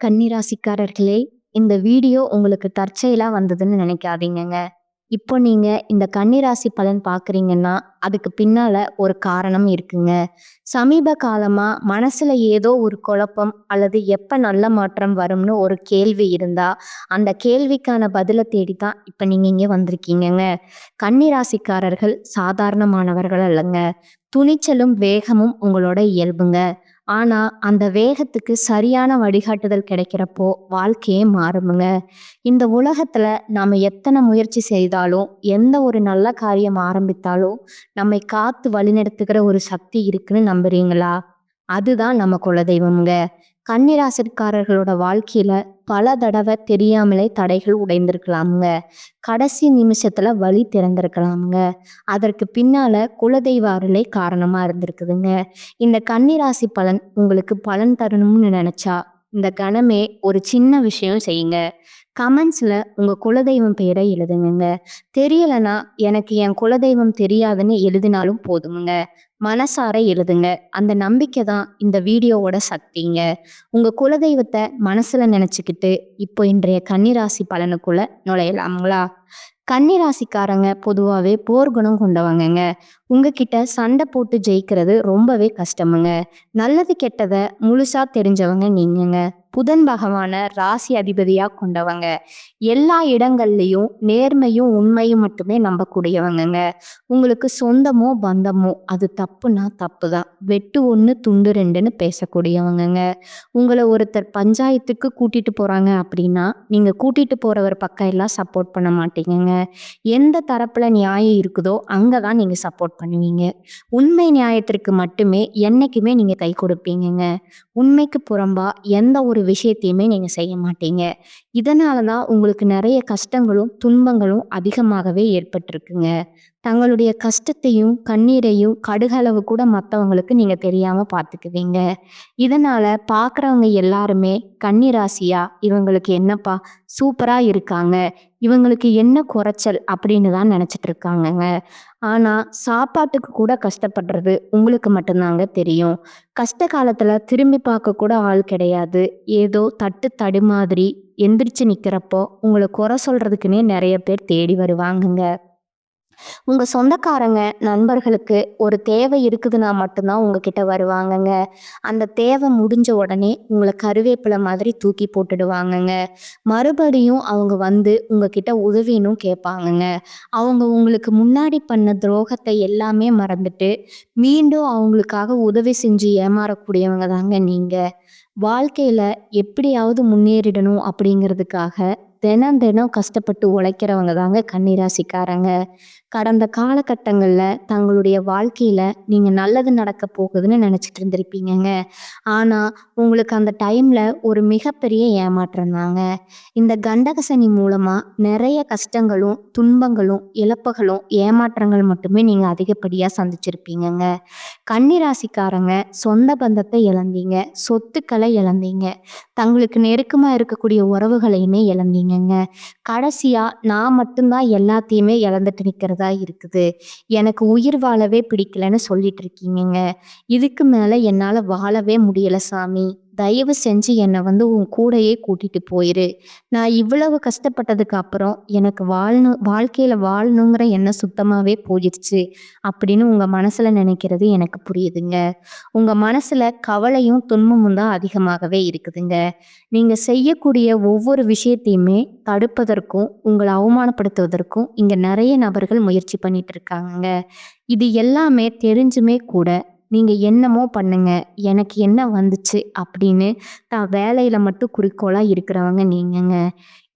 கன்னிராசிக்காரர்களே, இந்த வீடியோ உங்களுக்கு தற்செயலா வந்ததுன்னு நினைக்காதீங்கங்க. இப்போ நீங்க இந்த கன்னிராசி பலன் பார்க்குறீங்கன்னா, அதுக்கு பின்னால ஒரு காரணம் இருக்குங்க. சமீப காலமா மனசுல ஏதோ ஒரு குழப்பம் அல்லது எப்ப நல்ல மாற்றம் வரும்னு ஒரு கேள்வி இருந்தா, அந்த கேள்விக்கான பதில தேடி தான் இப்ப நீங்க இங்க வந்திருக்கீங்கங்க. கன்னிராசிக்காரர்கள் சாதாரணமானவர்கள் அல்லங்க. துணிச்சலும், வேகமும் உங்களோட இயல்புங்க. ஆனா, அந்த வேகத்துக்கு சரியான வழிகாட்டுதல் கிடைக்கிறப்போ, வாழ்க்கையே மாறுமுங்க. இந்த உலகத்துல நாம எத்தன முயற்சி செய்தாலும், எந்த ஒரு நல்ல காரியம் ஆரம்பித்தாலும், நம்மை காத்து வழிநடத்துகிற ஒரு சக்தி இருக்குன்னு நம்புறீங்களா? அதுதான் நம்ம குலதெய்வம்ங்க. கன்னிராசிக்காரர்களோட வாழ்க்கையில பல தடவ தெரியாமலே தடைகள் உடைந்திருக்கலாம்ங்க. கடைசி நிமிஷத்துல வழி திறந்திருக்கலாம்ங்க. அதற்கு பின்னால குலதெய்வ அருளே காரணமா இருந்திருக்குதுங்க. இந்த கன்னிராசி பலன் உங்களுக்கு பலன் தரணும்னு நினைச்சா, இந்த கணமே ஒரு சின்ன விஷயம் செய்யுங்க. கமெண்ட்ஸ்ல உங்க குலதெய்வம் பெயரை எழுதுங்கங்க. தெரியலனா எனக்கு என் குலதெய்வம் தெரியாதுன்னு எழுதினாலும் போதுமுங்க. மனசார எழுதுங்க. அந்த நம்பிக்கை தான் இந்த வீடியோவோட சக்திங்க. உங்க குலதெய்வத்தை மனசுல நினைச்சுக்கிட்டு இப்போ இன்றைய கன்னிராசி பலனுக்குள்ள நுழையலாங்களா? கன்னிராசிக்காரங்க பொதுவாவே போர்க்குணம் கொண்டவங்கங்க. உங்ககிட்ட சண்டை போட்டு ஜெயிக்கிறது ரொம்பவே கஷ்டமுங்க. நல்லது கெட்டத முழுசா தெரிஞ்சவங்க நீங்கங்க. புதன் பகவான ராசி அதிபதியா கொண்டவங்க. எல்லா இடங்கள்லயும் நேர்மையும் உண்மையும் மட்டுமே நம்பக்கூடியவங்கங்க. உங்களுக்கு சொந்தமோ பந்தமோ அது தப்புனா தப்புதான். வெட்டு ஒண்ணு துண்டு ரெண்டுன்னு பேசக்கூடியவங்கங்க. உங்களை ஒருத்தர் பஞ்சாயத்துக்கு கூட்டிட்டு போறாங்க அப்படின்னா, நீங்க கூட்டிட்டு போறவர் பக்கம் எல்லாம் சப்போர்ட் பண்ண மாட்டீங்கங்க. எந்த தரப்புல நியாயம் இருக்குதோ அங்கதான் நீங்க சப்போர்ட் பண்ணுவீங்க. உண்மை நியாயத்திற்கு மட்டுமே என்னைக்குமே நீங்க கை கொடுப்பீங்கங்க. உண்மைக்கு புறம்பா எந்த ஒரு விஷயத்தையுமே நீங்க செய்ய மாட்டீங்க. இதனாலதான் உங்களுக்கு நிறைய கஷ்டங்களும் துன்பங்களும் அதிகமாகவே ஏற்பட்டிருக்குங்க. தங்களுடைய கஷ்டத்தையும் கண்ணீரையும் கடுகளவு கூட மற்றவங்களுக்கு நீங்க தெரியாம பார்த்துக்குவீங்க. இதனால பார்க்குறவங்க எல்லாருமே கன்னிராசியா இவங்களுக்கு என்னப்பா சூப்பரா இருக்காங்க, இவங்களுக்கு என்ன குறைச்சல் அப்படின்னு தான் நினைச்சிட்டு இருக்காங்கங்க. ஆனா சாப்பாட்டுக்கு கூட கஷ்டப்படுறது உங்களுக்கு மட்டும்தாங்க தெரியும். கஷ்ட காலத்துல திரும்பி பார்க்க கூட ஆள் கிடையாது. ஏதோ தட்டு தடுமாறி எந்திரிச்சு நிக்கிறப்போ உங்களை குறை சொல்றதுக்குன்னே நிறைய பேர் தேடி வருவாங்கங்க. உங்க சொந்தக்காரங்க, நண்பர்களுக்கு ஒரு தேவை இருக்குதுன்னா மட்டும்தான் உங்ககிட்ட வருவாங்கங்க. அந்த தேவை முடிஞ்ச உடனே உங்கள கருவேப்பிலை மாதிரி தூக்கி போட்டுடுவாங்கங்க. மறுபடியும் அவங்க வந்து உங்ககிட்ட உதவினும் கேட்பாங்கங்க. அவங்க உங்களுக்கு முன்னாடி பண்ண துரோகத்தை எல்லாமே மறந்துட்டு, மீண்டும் அவங்களுக்காக உதவி செஞ்சு ஏமாறக்கூடியவங்க தாங்க நீங்க. வாழ்க்கையில எப்படியாவது முன்னேறிடணும் அப்படிங்கிறதுக்காக தினம் தினம் கஷ்டப்பட்டு உழைக்கிறவங்க தாங்க கன்னிராசிக்காரங்க. கடந்த காலகட்டங்கள்ல தங்களுடைய வாழ்க்கையில நீங்க நல்லது நடக்க போகுதுன்னு நினைச்சிட்டு இருந்திருப்பீங்கங்க. ஆனா உங்களுக்கு அந்த டைம்ல ஒரு மிகப்பெரிய ஏமாற்றம் தாங்க. இந்த கண்டக சனி மூலமா நிறைய கஷ்டங்களும் துன்பங்களும் இழப்புகளும் ஏமாற்றங்கள் மட்டுமே நீங்க அதிகப்படியா சந்திச்சிருப்பீங்கங்க. கன்னிராசிக்காரங்க சொந்த பந்தத்தை இழந்தீங்க, சொத்துக்களை இழந்தீங்க, தங்களுக்கு நெருக்கமா இருக்கக்கூடிய உறவுகளையுமே இழந்தீங்கங்க. கடைசியா நான் மட்டும்தான் எல்லாத்தையுமே இழந்துட்டு நிக்கிறதா இருக்குது, எனக்கு உயிர் வாழவே பிடிக்கலன்னு சொல்லிட்டு இருக்கீங்கங்க. இதுக்கு மேல என்னால வாழவே முடியல சாமி, தயவு செஞ்சு என்னை வந்து உன் கூடையே கூட்டிட்டு போயிரு. நான் இவ்வளவு கஷ்டப்பட்டதுக்கு அப்புறம் எனக்கு வாழ்க்கையில வாழணுங்கிற எண்ணம் சுத்தமாவே போயிடுச்சு அப்படின்னு உங்க மனசுல நினைக்கிறது எனக்கு புரியுதுங்க. உங்க மனசுல கவலையும் துன்பமும் தான் அதிகமாகவே இருக்குதுங்க. நீங்க செய்யக்கூடிய ஒவ்வொரு விஷயத்தையுமே தடுப்பதற்கும் உங்களை அவமானப்படுத்துவதற்கும் இங்க நிறைய நபர்கள் முயற்சி பண்ணிட்டு இருக்காங்கங்க. இது எல்லாமே தெரிஞ்சுமே கூட நீங்க என்னமோ பண்ணுங்க, எனக்கு என்ன வந்துச்சு அப்படின்னு தான் வேலையில மட்டும் குறிக்கோளா இருக்கிறவங்க நீங்கங்க.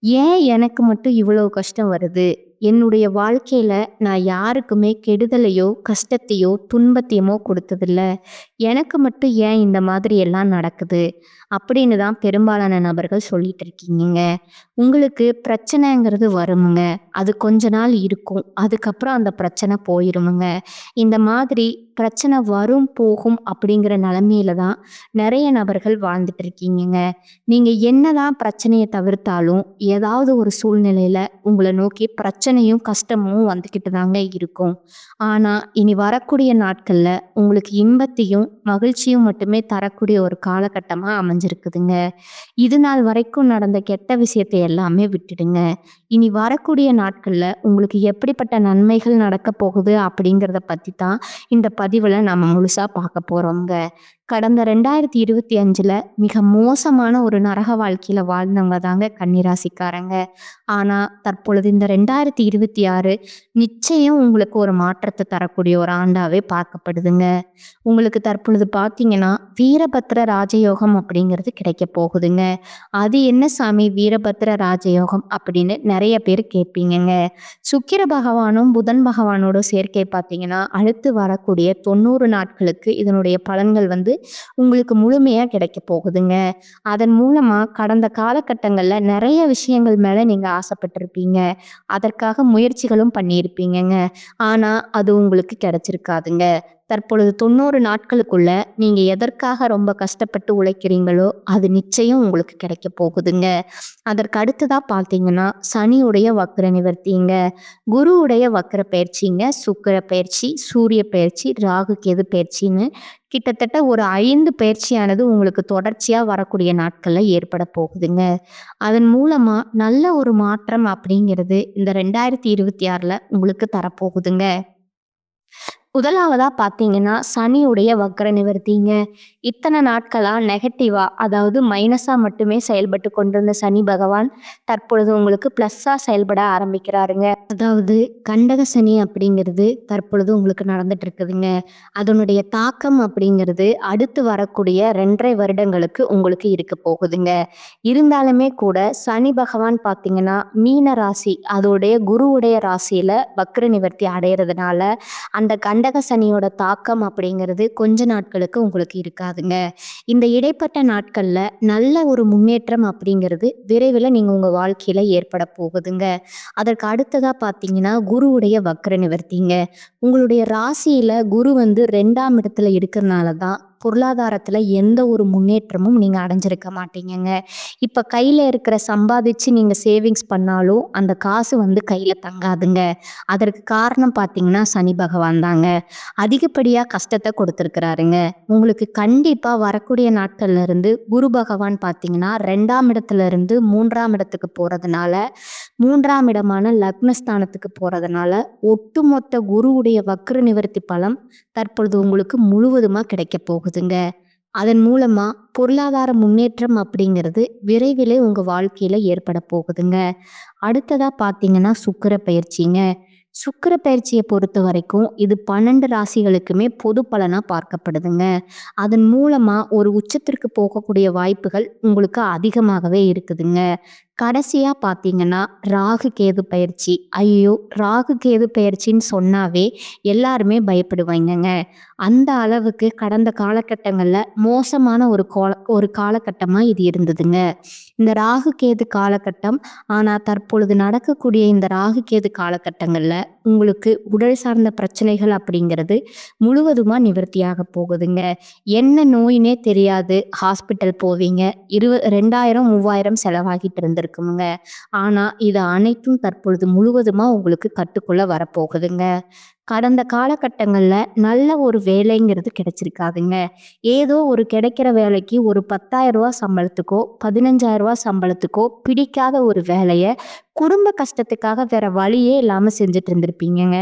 ஏன் எனக்கு மட்டும் இவ்வளவு கஷ்டம் வருது, என்னுடைய வாழ்க்கையில நான் யாருக்குமே கெடுதலையோ கஷ்டத்தையோ துன்பத்தையுமோ கொடுத்ததில்ல, எனக்கு மட்டும் ஏன் இந்த மாதிரி எல்லாம் நடக்குது அப்படின்னு தான் பெரும்பாலான நபர்கள் சொல்லிட்டு இருக்கீங்க. உங்களுக்கு பிரச்சனைங்கிறது வருமுங்க. அது கொஞ்ச நாள் இருக்கும். அதுக்கப்புறம் அந்த பிரச்சனை போயிருமுங்க. இந்த மாதிரி பிரச்சனை வரும் போகும் அப்படிங்கிற நிலைமையில தான் நிறைய நபர்கள் வாழ்ந்துட்டு இருக்கீங்கங்க. நீங்க என்னதான் பிரச்சனையை தவிர்த்தாலும் ஏதாவது ஒரு சூழ்நிலையில உங்களை நோக்கி பிரச்சனை பிரச்சனையும், கஷ்டமும் வந்துகிட்டு தாங்க இருக்கும். ஆனா, இனி வரக்கூடிய நாட்கள்ல உங்களுக்கு இன்பத்தையும், மகிழ்ச்சியும் மட்டுமே தரக்கூடிய ஒரு காலகட்டமா அமைஞ்சிருக்குதுங்க. இது நாள் வரைக்கும் நடந்த கெட்ட விஷயத்தை எல்லாமே விட்டுடுங்க. இனி வரக்கூடிய நாட்கள்ல உங்களுக்கு எப்படிப்பட்ட நன்மைகள் நடக்கப் போகுது அப்படிங்கிறத பத்தி தான் இந்த பதிவுல நம்ம முழுசா பார்க்க போறோம்ங்க. கடந்த 2025ல மிக மோசமான ஒரு நரக வாழ்க்கையில வாழ்ந்தவங்க தாங்க கன்னிராசிக்காரங்க. ஆனா, தற்பொழுது இந்த 2026 நிச்சயம் உங்களுக்கு ஒரு மாற்றத்த தரக்கூடிய ஒரு ஆண்டாவே பார்க்கப்படுதுங்க. உங்களுக்கு தற்பொழுது பார்த்தீங்கன்னா, வீரபத்திர ராஜயோகம் அப்படிங்கிறது கிடைக்கப் போகுதுங்க. அது என்ன சாமி வீரபத்திர ராஜயோகம் அப்படின்னு நெறைய பேர் கேட்பீங்கங்க. சுக்கிர பகவானும், புதன் பகவானோட சேர்க்கை பார்த்தீங்கன்னா, அடுத்து வரக்கூடிய 90 நாட்களுக்கு இதனுடைய பலன்கள் உங்களுக்கு முழுமையா கிடைக்கப் போகுதுங்க. அதன் மூலமா கடந்த காலகட்டங்கள்ல நெறைய விஷயங்கள் மேல நீங்க ஆசைப்பட்டிருப்பீங்க. அதற்காக முயற்சிகளும் பண்ணியிருப்பீங்கங்க. ஆனா, அது உங்களுக்கு கிடைச்சிருக்காதுங்க. தற்பொழுது 90 நாட்களுக்குள்ள நீங்க எதற்காக ரொம்ப கஷ்டப்பட்டு உழைக்கிறீங்களோ, அது நிச்சயம் உங்களுக்கு கிடைக்கப் போகுதுங்க. அதற்கு அடுத்ததா பார்த்தீங்கன்னா, சனியுடைய வக்ர நிவர்த்திங்க. குருவுடைய வக்ர பெயர்ச்சிங்க, சுக்கிர பெயர்ச்சி, சூரிய பெயர்ச்சி, ராகு கேது பெயர்ச்சின்னு கிட்டத்தட்ட ஒரு 5 பெயர்ச்சியானது உங்களுக்கு தொடர்ச்சியா வரக்கூடிய நாட்கள்ல ஏற்பட போகுதுங்க. அதன் மூலமா நல்ல ஒரு மாற்றம் அப்படிங்கிறது இந்த 2026ல உங்களுக்கு தரப்போகுதுங்க. முதலாவதா பார்த்தீங்கன்னா, சனியுடைய வக்ர நிவர்த்திங்க. இத்தன நாட்களா நெகட்டிவா அதாவது மைனஸா மட்டுமே செயல்பட்டு கொண்டிருந்த சனி பகவான், தற்பொழுது உங்களுக்கு ப்ளஸ்ஸா செயல்பட ஆரம்பிக்கிறாருங்க. அதாவது கண்டக சனி அப்படிங்கிறது தற்பொழுது உங்களுக்கு நடந்துட்டு இருக்குதுங்க. அதனுடைய தாக்கம் அப்படிங்கிறது அடுத்து வரக்கூடிய 2 1/2 வருடங்களுக்கு உங்களுக்கு இருக்க போகுதுங்க. இருந்தாலுமே கூட சனி பகவான் பார்த்தீங்கன்னா, மீன ராசி அதோடைய குருவுடைய ராசியில வக்ர நிவர்த்தி அடையறதுனால, அந்த கண்டக சனியோட தாக்கம் அப்படிங்கிறது கொஞ்ச நாட்களுக்கு உங்களுக்கு இருக்காதுங்க. இந்த இடைப்பட்ட நாட்கள்ல நல்ல ஒரு முன்னேற்றம் அப்படிங்கிறது விரைவில் நீங்க உங்க வாழ்க்கையில ஏற்பட போகுதுங்க. அதற்கு அடுத்ததா பார்த்தீங்கன்னா, குருவுடைய வக்ர நிவர்த்திங்க. உங்களுடைய ராசியில குரு 2ஆம் இடத்துல இருக்கிறனால தான் பொருளாதாரத்துல எந்த ஒரு முன்னேற்றமும் நீங்க அடைஞ்சிருக்க மாட்டீங்கங்க. இப்ப கையில இருக்கிற சம்பாதிச்சு நீங்க சேவிங்ஸ் பண்ணாலும் அந்த காசு கையில தங்காதுங்க. அதற்கு காரணம் பார்த்தீங்கன்னா சனி பகவான் தாங்க. அதிகப்படியா கஷ்டத்த கொடுத்துருக்கிறாருங்க. உங்களுக்கு கண்டிப்பா வரக்கூடிய நாட்கள்ல இருந்து குரு பகவான் பார்த்தீங்கன்னா 2ஆம் இடத்துல இருந்து 3ஆம் இடத்துக்கு போறதுனால, 3ஆம் இடமான லக்னஸ்தானத்துக்கு போறதுனால, ஒட்டுமொத்த குருவுடைய வக்ர நிவர்த்தி பலம் தற்பொழுது உங்களுக்கு முழுவதுமா கிடைக்கப் போகுதுங்க. அதன் மூலமா பொருளாதார முன்னேற்றம் அப்படிங்கிறது விரைவிலே உங்க வாழ்க்கையில ஏற்பட போகுதுங்க. அடுத்ததா பார்த்தீங்கன்னா சுக்கிர பயிற்சிங்க. சுக்கிர பயிற்சியை பொறுத்த வரைக்கும் இது 12 ராசிகளுக்குமே பொது பலனா பார்க்கப்படுதுங்க. அதன் மூலமா ஒரு உச்சத்திற்கு போகக்கூடிய வாய்ப்புகள் உங்களுக்கு அதிகமாகவே இருக்குதுங்க. கடைசியா பார்த்தீங்கன்னா ராகு கேது பயிற்சி. ஐயோ! ராகு கேது பயிற்சின்னு சொன்னாவே எல்லாருமே பயப்படுவாங்கங்க. அந்த அளவுக்கு கடந்த காலகட்டங்கள்ல மோசமான ஒரு காலகட்டமா இது இருந்ததுங்க. இந்த ராகு கேது காலகட்டம். ஆனா தற்பொழுது நடக்கக்கூடிய இந்த ராகு கேது காலகட்டங்கள்ல உங்களுக்கு உடல் சார்ந்த பிரச்சனைகள் அப்படிங்கிறது முழுவதுமா நிவர்த்தியாக போகுதுங்க. என்ன நோயினே தெரியாது ஹாஸ்பிட்டல் போவீங்க. 2000 3000 செலவாகிட்டு இருந்திருக்குமுங்க. ஆனா இது அனைத்தும் தற்பொழுது முழுவதுமா உங்களுக்கு கட்டுக்குள்ள வரப்போகுதுங்க. கடந்த காலகட்டங்கள்ல நல்ல ஒரு வேலைங்கிறது கிடைச்சிருக்காதுங்க. ஏதோ ஒரு கிடைக்கிற வேலைக்கு ஒரு ரூ. 10,000 சம்பளத்துக்கோ, ரூ. 15,000 சம்பளத்துக்கோ பிடிக்காத ஒரு வேலைய குடும்ப கஷ்டத்துக்காக வேற வழியே இல்லாம செஞ்சுட்டு இருந்திருப்பீங்கங்க.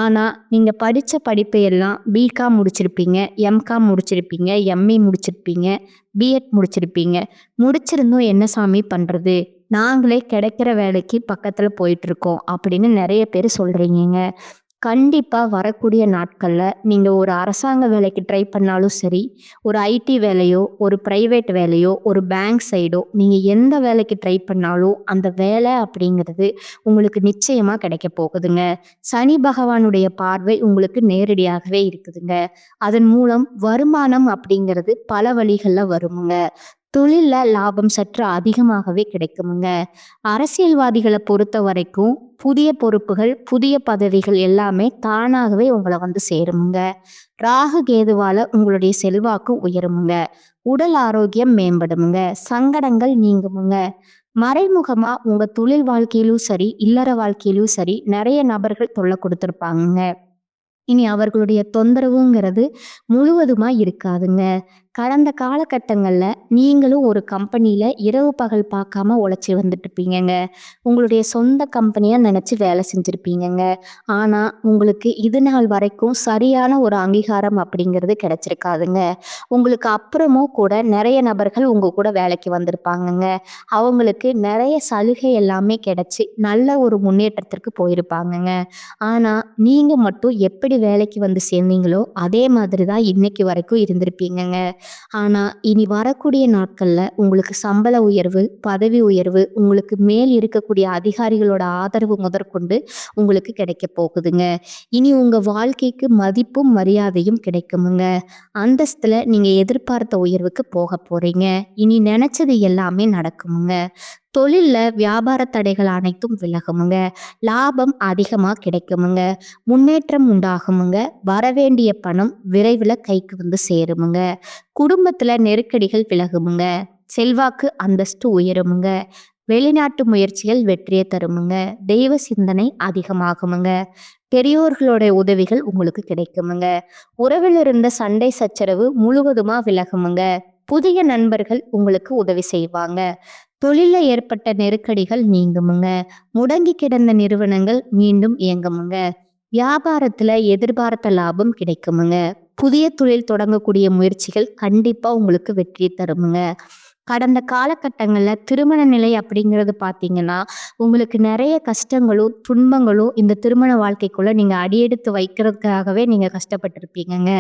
ஆனா நீங்க படிச்ச படிப்பை எல்லாம் பிகாம் முடிச்சிருப்பீங்க, எம்காம் முடிச்சிருப்பீங்க, எம்ஏ முடிச்சிருப்பீங்க, பிஎட் முடிச்சிருப்பீங்க. முடிச்சிருந்தும் என்ன சாமி பண்றது? நாங்களே கிடைக்கிற வேலைக்கு பக்கத்துல போயிட்டு இருக்கோம் அப்படின்னு நிறைய பேர் சொல்றீங்கங்க. கண்டிப்பா வரக்கூடிய நாட்கள்ல நீங்க ஒரு அரசாங்க வேலைக்கு ட்ரை பண்ணாலும் சரி, ஒரு ஐடி வேலையோ, ஒரு பிரைவேட் வேலையோ, ஒரு பேங்க் சைடோ நீங்க எந்த வேலைக்கு ட்ரை பண்ணாலும் அந்த வேலை அப்படிங்கிறது உங்களுக்கு நிச்சயமா கிடைக்க போகுதுங்க. சனி பகவானுடைய பார்வை உங்களுக்கு நேரடியாகவே இருக்குதுங்க. அதன் மூலம் வருமானம் அப்படிங்கிறது பல வழிகள்ல வருமுங்க. தொழில்ல லாபம் சற்று அதிகமாகவே கிடைக்குமுங்க. அரசியல்வாதிகளை பொறுத்த வரைக்கும் புதிய பொறுப்புகள், புதிய பதவிகள் எல்லாமே தானாகவே உங்களை சேருமுங்க. ராகு கேதுவால உங்களுடைய செல்வாக்கு உயருமுங்க. உடல் ஆரோக்கியம் மேம்படுமுங்க. சங்கடங்கள் நீங்குமுங்க. மறைமுகமா உங்க தொழில் வாழ்க்கையிலும் சரி, இல்லற வாழ்க்கையிலும் சரி, நெறைய நபர்கள் தொல்ல குடுத்திருப்பாங்கங்க. இனி அவர்களுடைய தொந்தரவுங்கிறது முழுவதுமா இருக்காதுங்க. கடந்த காலகட்டங்கள்ல நீங்களும் ஒரு கம்பெனியில இரவு பகல் பார்க்காம உழைச்சு வந்துட்டுருப்பீங்கங்க. உங்களுடைய சொந்த கம்பெனியா நெனச்சு வேலை செஞ்சிருப்பீங்கங்க. ஆனா, உங்களுக்கு இது நாள் வரைக்கும் சரியான ஒரு அங்கீகாரம் அப்படிங்கிறது கிடைச்சிருக்காதுங்க. உங்களுக்கு அப்புறமும் கூட நெறைய நபர்கள் உங்க கூட வேலைக்கு வந்திருப்பாங்கங்க. அவங்களுக்கு நெறைய சலுகை எல்லாமே கிடைச்சு, நல்ல ஒரு முன்னேற்றத்திற்கு போயிருப்பாங்கங்க. ஆனா, நீங்க மட்டும் எப்படி வேலைக்கு வந்து சேர்ந்தீங்களோ, அதே மாதிரி தான் இன்னைக்கு வரைக்கும் இருந்திருப்பீங்கங்க. ஆனா, இனி வரக்கூடிய நாட்கள்ல உங்களுக்கு சம்பள உயர்வு, பதவி உயர்வு, உங்களுக்கு மேல் இருக்கக்கூடிய அதிகாரிகளோட ஆதரவு முதற்கொண்டு உங்களுக்கு கிடைக்கப் போகுதுங்க. இனி உங்க வாழ்க்கைக்கு மதிப்பும், மரியாதையும் கிடைக்குமுங்க. அந்தஸ்துல நீங்க எதிர்பார்த்த உயர்வுக்கு போகப் போறீங்க. இனி நெனச்சது எல்லாமே நடக்குமுங்க. தொழில்ல வியாபார தடைகள் அனைத்தும் விலகுமுங்க. லாபம் அதிகமா கிடைக்குமுங்க. முன்னேற்றம் உண்டாகுமுங்க. வரவேண்டிய பணம் விரைவில கைக்கு வந்து சேருமுங்க. குடும்பத்துல நெருக்கடிகள் விலகுமுங்க. செல்வாக்கு, அந்தஸ்து உயருமுங்க. வெளிநாட்டு முயற்சிகள் வெற்றியை தருமுங்க. தெய்வ சிந்தனை அதிகமாகுமுங்க. பெரியோர்களோட உதவிகள் உங்களுக்கு கிடைக்குமுங்க. உறவில் இருந்த சண்டை சச்சரவு முழுவதுமா விலகுமுங்க. புதிய நண்பர்கள் உங்களுக்கு உதவி செய்வாங்க. தொழில்ல ஏற்பட்ட நெருக்கடிகள் நீங்குமுங்க. முடங்கி கிடந்த நிறுவனங்கள் மீண்டும் இயங்குமுங்க. வியாபாரத்துல எதிர்பார்த்த லாபம் கிடைக்குமுங்க. புதிய தொழில் தொடங்கக்கூடிய முயற்சிகள் கண்டிப்பா உங்களுக்கு வெற்றி தருமுங்க. கடந்த காலகட்டங்கள்ல திருமண நிலை அப்படிங்கிறது பார்த்தீங்கன்னா, உங்களுக்கு நெறைய கஷ்டங்களும், துன்பங்களும் இந்த திருமண வாழ்க்கைக்குள்ள நீங்க அடியெடுத்து வைக்கிறதுக்காகவே நீங்க கஷ்டப்பட்டுருப்பீங்கங்க.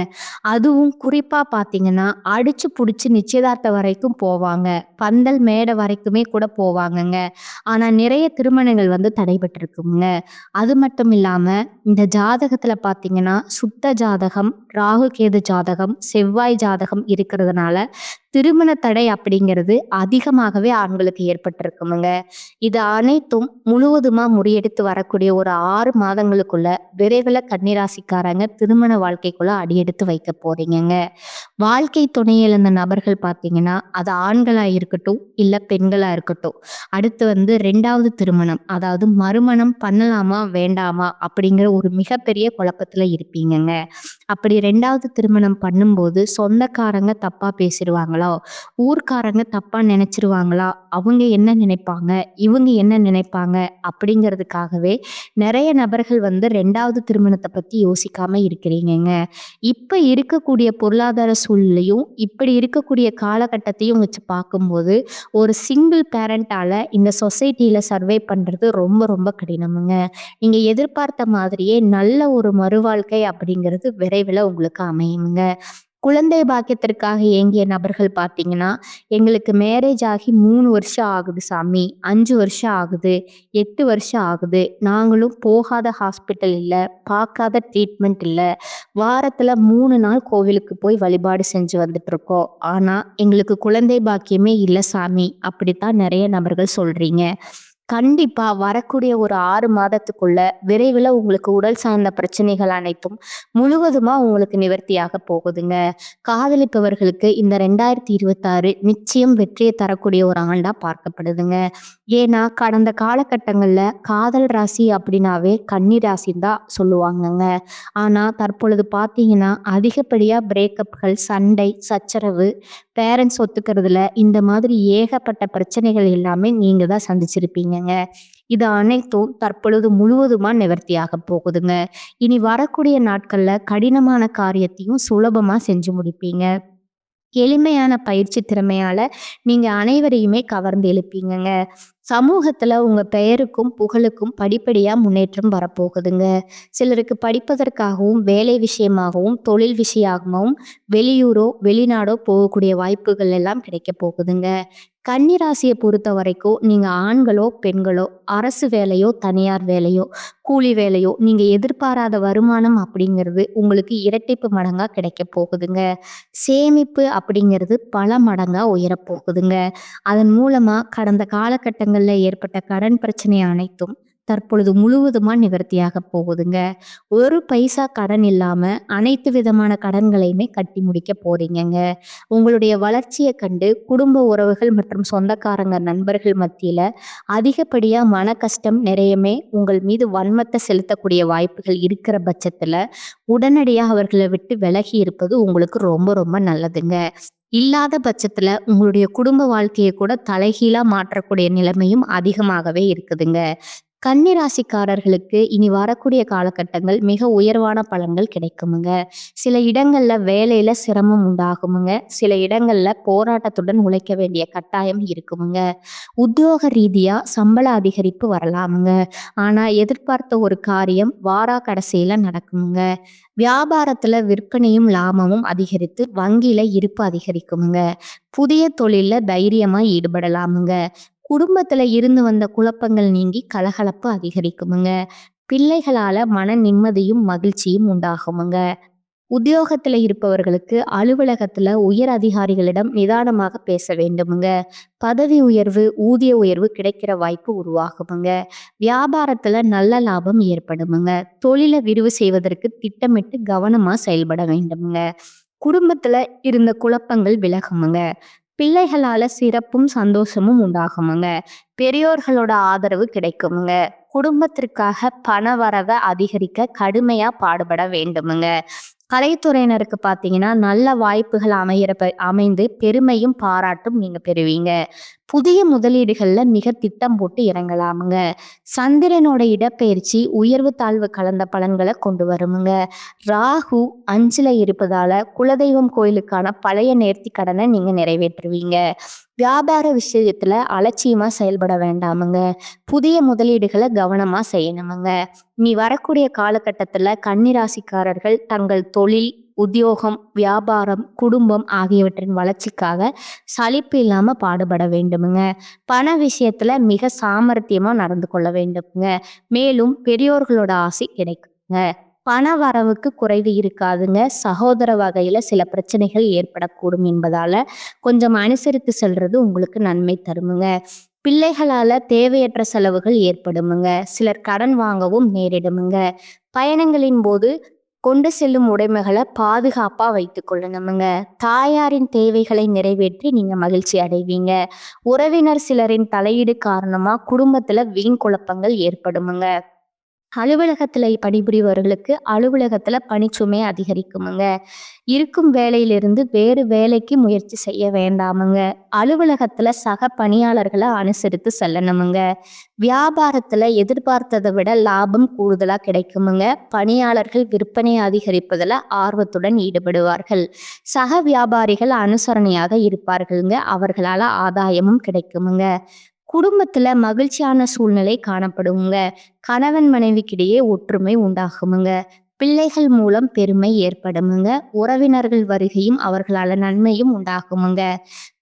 அதுவும் குறிப்பா பார்த்தீங்கன்னா, அடிச்சு புடிச்சு நிச்சயதார்த்தம் வரைக்கும் போவாங்க. பந்தல் மேடை வரைக்குமே கூட போவாங்கங்க. ஆனா நிறைய திருமணங்கள் வந்து தடைபட்டிருக்குங்க. அது மட்டும் இல்லாம, இந்த ஜாதகத்துல பார்த்தீங்கன்னா, சுத்த ஜாதகம், ராகு கேது ஜாதகம், செவ்வாய் ஜாதகம் இருக்கிறதுனால, திருமண தடை அப்படிங்கிறது அதிகமாகவே ஆண்களுக்கு ஏற்பட்டிருக்குமுங்க. இது அனைத்தும் முழுவதுமா முறியடித்து வரக்கூடிய ஒரு 6 மாதங்களுக்குள்ள விரைவில கன்னிராசிக்காரங்க திருமண வாழ்க்கைக்குள்ள அடியெடுத்து வைக்க போறீங்கங்க. வாழ்க்கை துணை இழந்த நபர்கள் பார்த்தீங்கன்னா, அது ஆண்களா இருக்கட்டும், இல்ல பெண்களா இருக்கட்டும். அடுத்து வந்து 2வது திருமணம், அதாவது மறுமணம் பண்ணலாமா? வேண்டாமா? அப்படிங்கிற ஒரு மிகப்பெரிய குழப்பத்துல இருப்பீங்கங்க. அப்படி 2வது திருமணம் பண்ணும்போது சொந்தக்காரங்க தப்பா பேசிருவாங்களோ? ஊர்க்காரங்க தப்பா நினைச்சிருவாங்களா? அவங்க என்ன நினைப்பாங்க? இவங்க என்ன நினைப்பாங்க? அப்படிங்கிறதுக்காகவே நெறைய நபர்கள் வந்து 2வது திருமணத்த பத்தி யோசிக்காம இருக்கிறீங்கங்க. இப்ப இருக்கக்கூடிய பொருளாதார சூழ்நிலையும், இப்படி இருக்கக்கூடிய காலகட்டத்தையும் வச்சு பார்க்கும்போது, ஒரு சிங்கிள் பேரண்டால இந்த சொசைட்டில சர்வை பண்றது ரொம்ப ரொம்ப கடினமுங்க. நீங்க எதிர்பார்த்த மாதிரியே நல்ல ஒரு மறுவாழ்க்கை அப்படிங்கிறது விரைவில உங்களுக்கு அமையுங்க. குழந்தை பாக்கியத்திற்காக ஏங்கிய நபர்கள் பார்த்தீங்கன்னா, எங்களுக்கு மேரேஜ் ஆகி 3 வருஷம் ஆகுது சாமி, 5 வருஷம் ஆகுது, 8 வருஷம் ஆகுது. நாங்களும் போகாத ஹாஸ்பிட்டல் இல்ல, பார்க்காத ட்ரீட்மெண்ட் இல்ல. வாரத்துல 3 நாள் கோவிலுக்கு போய் வழிபாடு செஞ்சு வந்துட்டுருக்கோம். ஆனா, எங்களுக்கு குழந்தை பாக்கியமே இல்ல சாமி. அப்படித்தான் நெறைய நபர்கள் சொல்றீங்க. கண்டிப்பா வரக்கூடிய ஒரு 6 மாதத்துக்குள்ள விரைவில உங்களுக்கு உடல் சார்ந்த பிரச்சனைகள் அனைத்தும் முழுவதுமா உங்களுக்கு நிவர்த்தியாக போகுதுங்க. காதலிப்பவர்களுக்கு இந்த 2026 நிச்சயம் வெற்றியை தரக்கூடிய ஒரு ஆண்டா பார்க்கப்படுதுங்க. ஏன்னா, கடந்த காலகட்டங்கள்ல காதல் ராசி அப்படின்னாவே கன்னி ராசின்னு தான் சொல்லுவாங்கங்க. ஆனா, தற்பொழுது பார்த்தீங்கன்னா, அதிகப்படியா பிரேக்கப்கள், சண்டை, சச்சரவு, பேரண்ட்ஸ் ஒத்துக்கிறதுல இந்த மாதிரி ஏகப்பட்ட பிரச்சனைகள் எல்லாமே நீங்க தான் சந்திச்சிருப்பீங்கங்க. இது அனைத்தும் தற்பொழுது முழுவதுமா நிவர்த்தியாக போகுதுங்க. இனி வரக்கூடிய நாட்கள்ல கடினமான காரியத்தையும் சுலபமா செஞ்சு முடிப்பீங்க. எளிமையான பயிற்சி திறமையால நீங்க அனைவரையுமே கவர்ந்து இழுப்பீங்கங்க. சமூகத்துல உங்க பெயருக்கும், புகழுக்கும் படிப்படியா முன்னேற்றம் வரப்போகுதுங்க. சிலருக்கு படிப்பதற்காகவும், வேலை விஷயமாகவும், தொழில் விஷயமாகவும் வெளியூரோ, வெளிநாடோ போகக்கூடிய வாய்ப்புகள் எல்லாம் கிடைக்கப் போகுதுங்க. கன்னி ராசிய பொறுத்தவரைக்கும் நீங்க ஆண்களோ, பெண்களோ, அரசு வேலையோ, தனியார் வேலையோ, கூலி வேலையோ, நீங்க எதிர்பாராத வருமானம் அப்படிங்கிறது உங்களுக்கு இரட்டிப்பு மடங்கா கிடைக்கப் போகுதுங்க. சேமிப்பு அப்படிங்கிறது பல மடங்கா உயரப் போகுதுங்க. அதன் மூலமா கடந்த காலகட்டங்கள்ல ஏற்பட்ட கடன் பிரச்சனை அனைத்தும் தற்பொழுது முழுவதுமா நிவர்த்தியாக போகுதுங்க. ஒரு பைசா கடன் இல்லாம அனைத்து விதமான கடன்களையுமே கட்டி முடிக்க போறீங்கங்க. உங்களுடைய வளர்ச்சிய கண்டு குடும்ப உறவுகள் மற்றும் சொந்தக்காரங்க, நண்பர்கள் மத்தியில அதிகப்படியா மன கஷ்டம் நிறையமே உங்கள் மீது வன்மத்த செலுத்தக்கூடிய வாய்ப்புகள் இருக்கிற பட்சத்துல, உடனடியா அவர்கள விட்டு விலகி இருப்பது உங்களுக்கு ரொம்ப ரொம்ப நல்லதுங்க. இல்லாத பட்சத்துல உங்களுடைய குடும்ப வாழ்க்கைய கூட தலைகீழா மாற்றக்கூடிய நிலைமையும் அதிகமாகவே இருக்குதுங்க. கன்னி ராசிக்காரர்களுக்கு இனி வரக்கூடிய காலகட்டங்கள் மிக உயர்வான பலன்கள் கிடைக்குமுங்க. சில இடங்கள்ல வேலையில சிரமம் உண்டாகுமுங்க. சில இடங்கள்ல போராட்டத்துடன் உழைக்க வேண்டிய கட்டாயம் இருக்குமுங்க. உத்தியோக ரீதியா சம்பள அதிகரிப்பு வரலாமுங்க. ஆனா எதிர்பார்த்த ஒரு காரியம் வாரா கடைசியில நடக்குமுங்க. வியாபாரத்துல விற்பனையும் லாபமும் அதிகரித்து வங்கியில இருப்பு அதிகரிக்குமுங்க. புதிய தொழில்ல தைரியமா ஈடுபடலாமுங்க. குடும்பத்துல இருந்து வந்த குழப்பங்கள் நீங்கி கலகலப்பு அதிகரிக்குமுங்க. பிள்ளைகளால மன நிம்மதியும் மகிழ்ச்சியும் உண்டாகுமுங்க. உத்தியோகத்துல இருப்பவர்களுக்கு அலுவலகத்துல உயர் அதிகாரிகளிடம் நிதானமாக பேச வேண்டுமுங்க. பதவி உயர்வு, ஊதிய உயர்வு கிடைக்கிற வாய்ப்பு உருவாகுமுங்க. வியாபாரத்துல நல்ல லாபம் ஏற்படுமுங்க. தொழிலை விரிவு செய்வதற்கு திட்டமிட்டு கவனமா செயல்பட வேண்டுமுங்க. குடும்பத்துல இருந்த குழப்பங்கள் விலகுமுங்க. பிள்ளைகளால சிறப்பும் சந்தோஷமும் உண்டாகுமுங்க. பெரியோர்களோட ஆதரவு கிடைக்குமுங்க. குடும்பத்திற்காக பண வரவை அதிகரிக்க கடுமையா பாடுபட வேண்டுமுங்க. கலைத்துறையினருக்கு பார்த்தீங்கன்னா நல்ல வாய்ப்புகள் அமைந்து பெருமையும் பாராட்டும் நீங்க பெறுவீங்க. புதிய முதலீடுகள்ல மிக திட்டம் போட்டு இறங்கலாமுங்க. சந்திரனோட இடப்பெயர்ச்சி உயர்வு தாழ்வு கலந்த பலன்களை கொண்டு வருமுங்க. ராகு 5ல இருப்பதால குலதெய்வம் கோயிலுக்கான பழைய நேர்த்தி கடனை நீங்க நிறைவேற்றுவீங்க. வியாபார விஷயத்துல அலட்சியமா செயல்பட வேண்டாமுங்க. புதிய முதலீடுகளை கவனமா செய்யணுமுங்க. நீ வரக்கூடிய காலகட்டத்துல கன்னிராசிக்காரர்கள் தங்கள் தொழில், உத்தியோகம், வியாபாரம், குடும்பம் ஆகியவற்றின் வளர்ச்சிக்காக சலிப்பு இல்லாம பாடுபட வேண்டுமுங்க. பண விஷயத்துல மிக சாமர்த்தியமா நடந்து கொள்ள வேண்டுமுங்க. மேலும் பெரியோர்களோட ஆசை கிடைக்குங்க. பண வரவுக்கு குறைவு இருக்காதுங்க. சகோதர வகையில சில பிரச்சனைகள் ஏற்படக்கூடும் என்பதால கொஞ்சம் அனுசரித்து செல்றது உங்களுக்கு நன்மை தருமுங்க. பிள்ளைகளால தேவையற்ற செலவுகள் ஏற்படுமுங்க. சிலர் கடன் வாங்கவும் நேரிடுமுங்க. பயணங்களின் போது கொண்டு செல்லும் உடைமைகளை பாதுகாப்பா வைத்துக் கொள்ளணுமுங்க. தாயாரின் தேவைகளை நிறைவேற்றி நீங்க மகிழ்ச்சி அடைவீங்க. உறவினர் சிலரின் தலையீடு காரணமா குடும்பத்துல வீண் குழப்பங்கள் ஏற்படுமுங்க. அலுவலகத்துல பணிபுரிபவர்களுக்கு அலுவலகத்துல பணிச்சுமை அதிகரிக்குமுங்க. இருக்கும் வேலையிலிருந்து வேறு வேலைக்கு முயற்சி செய்ய வேண்டாமுங்க. அலுவலகத்துல சக பணியாளர்களை அனுசரித்து செல்லணுமுங்க. வியாபாரத்துல எதிர்பார்த்ததை விட லாபம் கூடுதலா கிடைக்குமுங்க. பணியாளர்கள் விற்பனை அதிகரிப்பதுல ஆர்வத்துடன் ஈடுபடுவார்கள். சக வியாபாரிகள் அனுசரணையாக இருப்பார்களுங்க. அவர்களால ஆதாயமும் கிடைக்குமுங்க. குடும்பத்துல மகிழ்ச்சியான சூழ்நிலை காணப்படுங்க. கணவன் மனைவிக்கிடையே ஒற்றுமை உண்டாகுமுங்க. பிள்ளைகள் மூலம் பெருமை ஏற்படுமுங்க. உறவினர்கள் வருகையும் அவர்களால நன்மையும் உண்டாகுமுங்க.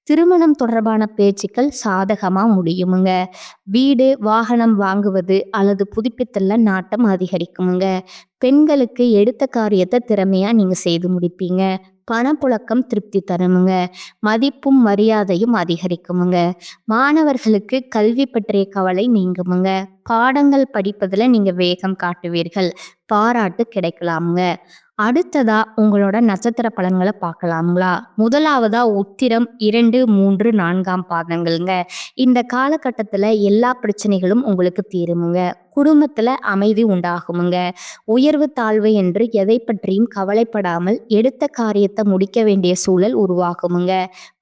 திருமணம் தொடர்பான பேச்சுக்கள் சாதகமா முடியுமுங்க. வீடு, வாகனம் வாங்குவது அல்லது புதுப்பித்தல்ல நாட்டம் அதிகரிக்குமுங்க. பெண்களுக்கு எடுத்த காரியத்தை திறமையா நீங்க செய்து முடிப்பீங்க. பணப்புழக்கம் திருப்தி தருமுங்க. மதிப்பும் மரியாதையும் அதிகரிக்குமுங்க. மாணவர்களுக்கு கல்வி பற்றிய கவலை நீங்குமுங்க. பாடங்கள் படிப்பதுல நீங்க வேகம் காட்டுவீர்கள். பாராட்டு கிடைக்கலாமுங்க. அடுத்ததா உங்களோட நட்சத்திர பலன்களை பார்க்கலாங்களா? முதலாவதா உத்திரம் 2, 3, 4ஆம் பாதங்கள்ங்க. இந்த காலகட்டத்துல எல்லா பிரச்சனைகளும் உங்களுக்கு தீருமுங்க. குடும்பத்துல அமைதி உண்டாகுமுங்க. உயர்வு தாழ்வு என்று எதை பற்றியும் கவலைப்படாமல் எடுத்த காரியத்தை முடிக்க வேண்டிய சூழல் உருவாகுமுங்க.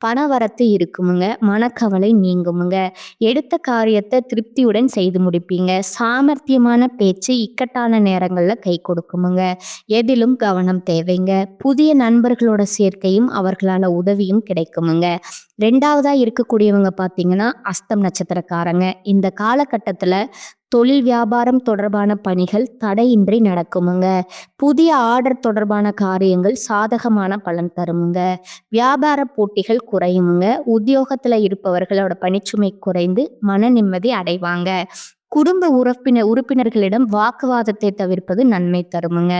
பணவரத்து இருக்குமுங்க. மனக்கவலை நீங்குமுங்க. எடுத்த காரியத்தை திருப்தியுடன் செய்து முடிப்பீங்க. சாமர்த்தியமான பேச்சு இக்கட்டான நேரங்கள்ல கை கொடுக்குமுங்க. எதிலும் கவனம் தேவைங்க. புதிய நண்பர்களோட சேர்க்கையும் அவர்களால உதவியும் கிடைக்குமுங்க. 2வதா இருக்கக்கூடியவங்க பார்த்தீங்கன்னா அஸ்தம் நட்சத்திரக்காரங்க. இந்த காலகட்டத்துல தொழில் வியாபாரம் தொடர்பான பணிகள் தடையின்றி நடக்குமுங்க. புதிய ஆர்டர் தொடர்பான காரியங்கள் சாதகமான பலன் தருமுங்க. வியாபார போட்டிகள் குறையுமுங்க. உத்தியோகத்துல இருப்பவர்களோட பணிச்சுமை குறைந்து மன நிம்மதி அடைவாங்க. குடும்ப உறுப்பினர்களிடம் வாக்குவாதத்தை தவிர்ப்பது நன்மை தருமுங்க.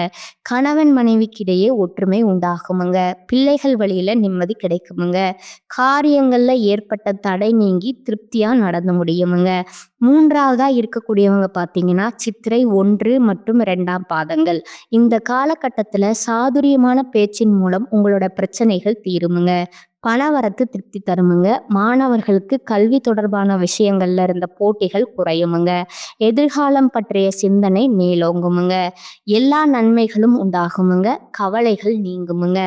கணவன் மனைவிக்கிடையே ஒற்றுமை உண்டாகுமுங்க. பிள்ளைகள் வழியில நிம்மதி கிடைக்குமுங்க. காரியங்கள்ல ஏற்பட்ட தடை நீங்கி திருப்தியா நடந்து முடியுமுங்க. 3வதா இருக்கக்கூடியவங்க பார்த்தீங்கன்னா, சித்திரை 1 மற்றும் 2ஆம் பாதங்கள். இந்த காலகட்டத்துல சாதுரியமான பேச்சின் மூலம் உங்களோட பிரச்சனைகள் தீருமுங்க. பணவரத்து திருப்தி தருமுங்க. மாணவர்களுக்கு கல்வி தொடர்பான விஷயங்கள்ல இருந்த போட்டிகள் குறையுமுங்க. எதிர்காலம் பற்றிய சிந்தனை மேலோங்குமுங்க. எல்லா நன்மைகளும் உண்டாகுமுங்க. கவலைகள் நீங்குமுங்க.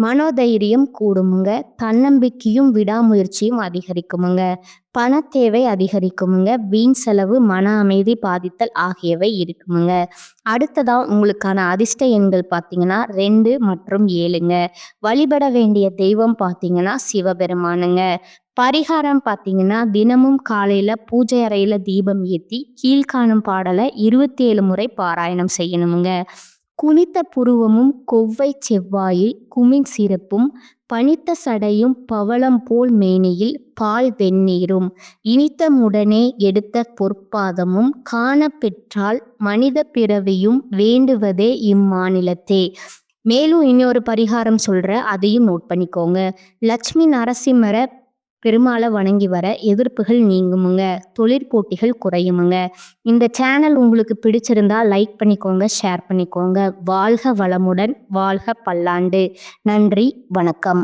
மனோதைரியம் கூடுமுங்க. தன்னம்பிக்கையும் விடாமுயற்சியும் அதிகரிக்குமுங்க. பணத்தேவை அதிகரிக்குமுங்க. வீண் செலவு, மன அமைதி பாதித்தல் ஆகியவை இருக்குமுங்க. அடுத்ததா உங்களுக்கான அதிர்ஷ்ட எண்கள் பார்த்தீங்கன்னா 2 மற்றும் 7ங்க. வழிபட வேண்டிய தெய்வம் பார்த்தீங்கன்னா சிவபெருமானுங்க. பரிகாரம் பார்த்தீங்கன்னா, தினமும் காலையில பூஜை அறையில தீபம் ஏத்தி கீழ்காணும் பாடலை 27 முறை பாராயணம் செய்யணுமுங்க. குனித்த புருவமும் கொவ்வை செவ்வாயில் குமிழ் சிறப்பும் பனித்த சடையும் பவளம் போல் மேனியில் பால் வெந்நீரும் இனித்தமுடனே எடுத்த பொற்பாதமும் காணப்பெற்றால் மனித பிறவியும் வேண்டுவதே இம்மாநிலத்தே. மேலும் இன்னொரு பரிகாரம் சொல்றேன், அதையும் நோட் பண்ணிக்கோங்க. லட்சுமி நரசிம்மரை பெருமாளை வணங்கி வர எதிர்ப்புகள் நீங்குமுங்க. தொழிற்போட்டிகள் குறையுமுங்க. இந்த சேனல் உங்களுக்கு பிடிச்சிருந்தா லைக் பண்ணிக்கோங்க, ஷேர் பண்ணிக்கோங்க. வாழ்க வளமுடன், வாழ்க பல்லாண்டு. நன்றி, வணக்கம்.